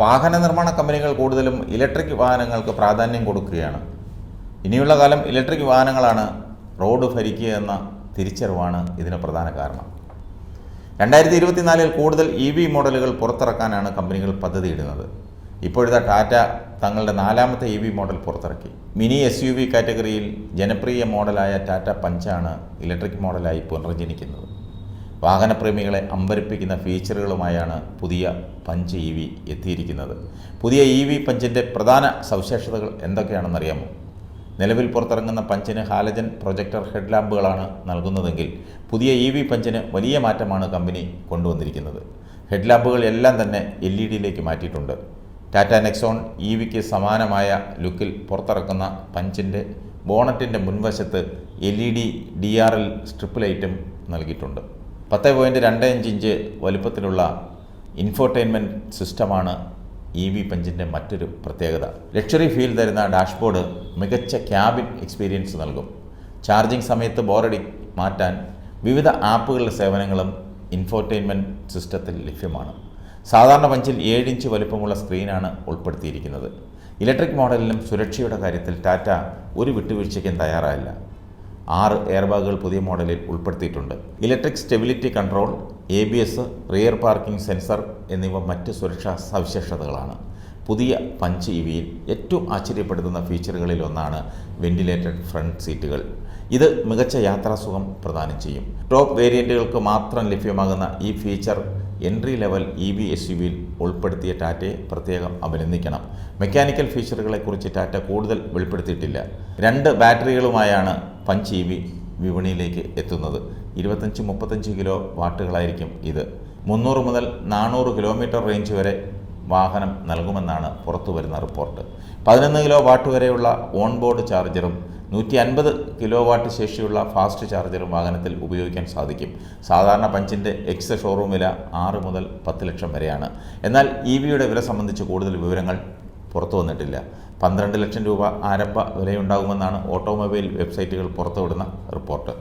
വാഹന നിർമ്മാണ കമ്പനികൾ കൂടുതലും ഇലക്ട്രിക് വാഹനങ്ങൾക്ക് പ്രാധാന്യം കൊടുക്കുകയാണ്. ഇനിയുള്ള കാലം ഇലക്ട്രിക് വാഹനങ്ങളാണ് റോഡ് ഭരിക്കുക എന്ന തിരിച്ചറിവാണ് ഇതിന് പ്രധാന കാരണം. 2024 കൂടുതൽ EV മോഡലുകൾ പുറത്തിറക്കാനാണ് കമ്പനികൾ പദ്ധതിയിടുന്നത്. ഇപ്പോഴത്തെ ടാറ്റ തങ്ങളുടെ 4ാമത്തെ EV മോഡൽ പുറത്തിറക്കി. മിനി SUV കാറ്റഗറിയിൽ ജനപ്രിയ മോഡലായ ടാറ്റ പഞ്ചാണ് ഇലക്ട്രിക് മോഡലായി പുനർജനിക്കുന്നത്. വാഹനപ്രേമികളെ അമ്പരപ്പിക്കുന്ന ഫീച്ചറുകളുമായാണ് പുതിയ പഞ്ച് EV എത്തിയിരിക്കുന്നത്. പുതിയ EV പഞ്ചിൻ്റെ പ്രധാന സവിശേഷതകൾ എന്തൊക്കെയാണെന്നറിയാമോ? നിലവിൽ പുറത്തിറങ്ങുന്ന പഞ്ചിന് ഹാലജൻ പ്രൊജക്ടർ ഹെഡ് ലാമ്പുകളാണ് നൽകുന്നതെങ്കിൽ പുതിയ EV പഞ്ചിന് വലിയ മാറ്റമാണ് കമ്പനി കൊണ്ടുവന്നിരിക്കുന്നത്. ഹെഡ് ലാമ്പുകൾ എല്ലാം തന്നെ LED മാറ്റിയിട്ടുണ്ട്. ടാറ്റ നെക്സോൺ EVക്ക് സമാനമായ ലുക്കിൽ പുറത്തിറക്കുന്ന പഞ്ചിൻ്റെ ബോണറ്റിൻ്റെ മുൻവശത്ത് LED DRL സ്ട്രിപ്പ് ലൈറ്റും നൽകിയിട്ടുണ്ട്. 10.25 ഇഞ്ച് വലുപ്പത്തിലുള്ള ഇൻഫോർടൈൻമെൻറ്റ് സിസ്റ്റമാണ് EV പഞ്ചിൻ്റെ മറ്റൊരു പ്രത്യേകത. ലക്ഷറി ഫീൽ തരുന്ന ഡാഷ്ബോർഡ് മികച്ച ക്യാബിൻ എക്സ്പീരിയൻസ് നൽകും. ചാർജിംഗ് സമയത്ത് ബോറടി മാറ്റാൻ വിവിധ ആപ്പുകളുടെ സേവനങ്ങളും ഇൻഫോർടൈൻമെൻറ്റ് സിസ്റ്റത്തിൽ ലഭ്യമാണ്. സാധാരണ പഞ്ചിൽ 7 ഇഞ്ച് വലുപ്പമുള്ള സ്ക്രീനാണ് ഉൾപ്പെടുത്തിയിരിക്കുന്നത്. ഇലക്ട്രിക് മോഡലിലും സുരക്ഷയുടെ കാര്യത്തിൽ ടാറ്റ ഒരു വിട്ടുവീഴ്ചയ്ക്കും തയ്യാറായില്ല. 6 എയർബാഗുകൾ പുതിയ മോഡലിൽ ഉൾപ്പെടുത്തിയിട്ടുണ്ട്. Electric stability control, ABS, rear parking sensor എന്നിവ മറ്റ് സുരക്ഷാ സവിശേഷതകളാണ്. പുതിയ പഞ്ച് EVയിൽ ഏറ്റവും ആശ്ചര്യപ്പെടുത്തുന്ന ഫീച്ചറുകളിൽ ഒന്നാണ് വെന്റിലേറ്റഡ് ഫ്രണ്ട് സീറ്റുകൾ. ഇത് മികച്ച യാത്രാസുഖം പ്രദാനം ചെയ്യും. ടോപ്പ് വേരിയൻറ്റുകൾക്ക് മാത്രം ലഭ്യമാകുന്ന ഈ ഫീച്ചർ എൻട്രി ലെവൽ EV SUVയിൽ ഉൾപ്പെടുത്തിയ ടാറ്റയെ പ്രത്യേകം അഭിനന്ദിക്കണം. മെക്കാനിക്കൽ ഫീച്ചറുകളെക്കുറിച്ച് ടാറ്റ കൂടുതൽ വെളിപ്പെടുത്തിയിട്ടില്ല. 2 ബാറ്ററികളുമായാണ് പഞ്ച് EV വിപണിയിലേക്ക് എത്തുന്നത്. 25-35 കിലോ വാട്ടുകളായിരിക്കും ഇത്. 300 മുതൽ 400 കിലോമീറ്റർ റേഞ്ച് വരെ വാഹനം നൽകുമെന്നാണ് പുറത്തുവരുന്ന റിപ്പോർട്ട്. 11 കിലോ വാട്ട് വരെയുള്ള ഓൺബോർഡ് ചാർജറും 150 കിലോ വാട്ട് ശേഷിയുള്ള ഫാസ്റ്റ് ചാർജറും വാഹനത്തിൽ ഉപയോഗിക്കാൻ സാധിക്കും. സാധാരണ പഞ്ചിൻ്റെ ഷോറൂം വില 6 മുതൽ 10 ലക്ഷം വരെയാണ്. എന്നാൽ EVയുടെ വില സംബന്ധിച്ച് കൂടുതൽ വിവരങ്ങൾ പുറത്തു വന്നിട്ടില്ല. 12 ലക്ഷം രൂപ ആരംഭ വിലയുണ്ടാകുമെന്നാണ് ഓട്ടോമൊബൈൽ വെബ്സൈറ്റുകൾ പുറത്തുവിടുന്ന റിപ്പോർട്ട്.